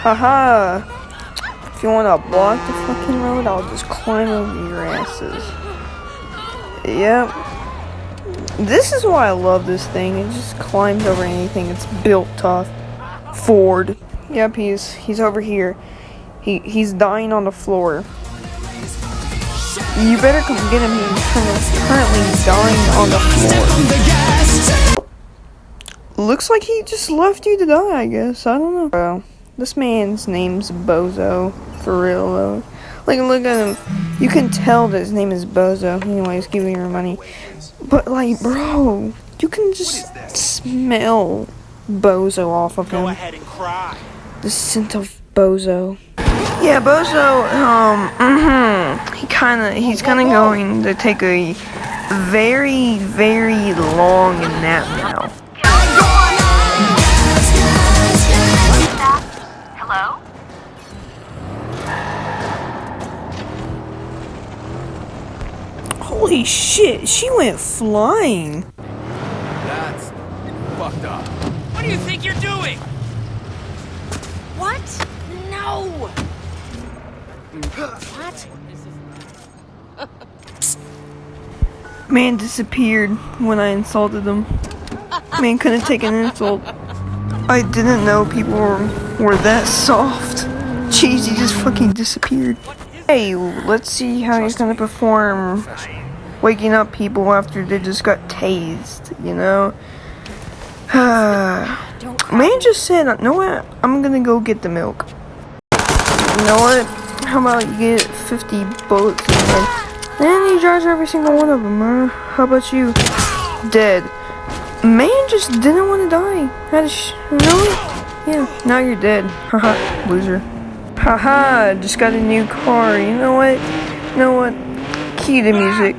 Haha! If you wanna block the fucking road, I'll just climb over your asses. Yep. This is why I love this thing. It just climbs over anything. It's built tough. Ford. Yep, he's over here. He's dying on the floor. You better come get him. He's currently dying on the floor. Looks like he just left you to die, I guess. I don't know. Bro, this man's name's Bozo. For real, though. Like, look at him. You can tell that his name is Bozo. Anyways, give me your money. But, like, bro, you can just smell Bozo off of him. Go ahead and cry. The scent of Bozo. Yeah, Bozo, he's kinda going to take a very, very long nap now. Hello? Holy shit, she went flying. That's fucked up. What do you think you're doing? What? No! What? Man disappeared when I insulted him. Man couldn't take an insult. I didn't know people were that soft. Jeez, he just fucking disappeared. Hey, let's see how he's gonna perform waking up people after they just got tased, you know? Man just said, you know what? I'm gonna go get the milk. You know what? How about you get 50 bullets in your head? And he drives every single one of them, How about you? Dead. Man just didn't want to die. You know what? Yeah, now you're dead. Haha, loser. Haha, just got a new car. You know what? You know what? Key to music.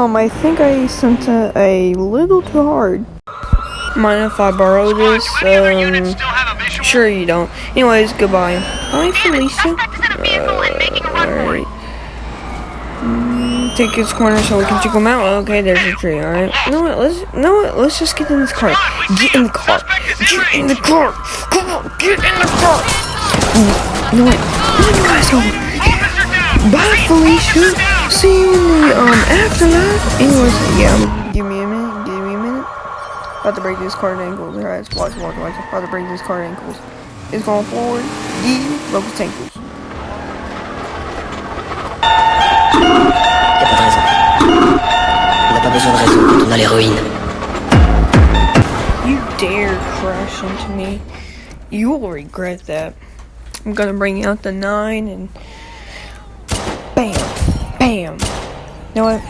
I think I sent it a little too hard. Mind if I borrow this? Sure you don't. Anyways, goodbye. Bye, Felicia. Alright. Take this corner so we can check them out. Okay, there's a tree, alright. You know what, let's just get in this car. Get in the car. Get in the car. Come on, get in the car. You know what? You guys go. Bye, Felicia. See you in the afterlife. Anyways, yeah. Give me a minute. About to break this card ankles. Alright, watch. About to break this card ankles. It's going forward. Broke his ankles. Y'a pas de raison. On n'a pas besoin de raison quand on a l'héroïne. You dare crash into me. You will regret that. I'm gonna bring out the 9 and bam. Bam. You know what?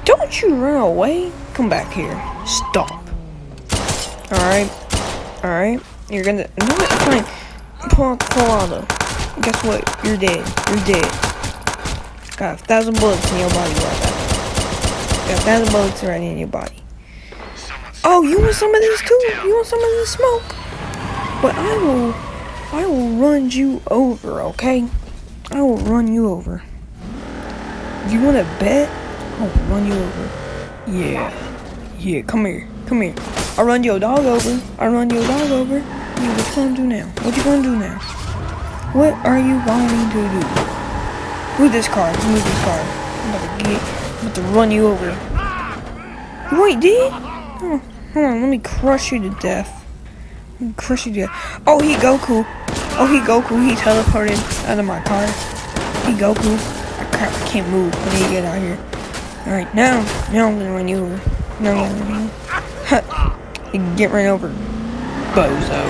Don't you run away. Come back here. Stop. Alright. You're gonna... No, it's fine. Pull out the full auto. Guess what? You're dead. Got 1,000 bullets in your body right now. Got 1,000 bullets right in your body. Oh, you want some of this too? You want some of this smoke? But I will run you over, okay? I will run you over. You wanna bet? I'll run you over. Yeah, come here. I'll run your dog over. Yeah, what you gonna do now? What are you going to do? Move this car. I'm about to run you over. You ain't dead? Oh, hold on, let me crush you to death. Oh, he Goku. He teleported out of my car. He Goku. Crap, I can't move. I need to get out here. Alright, now I'm gonna run you over. Get run over. Bozo.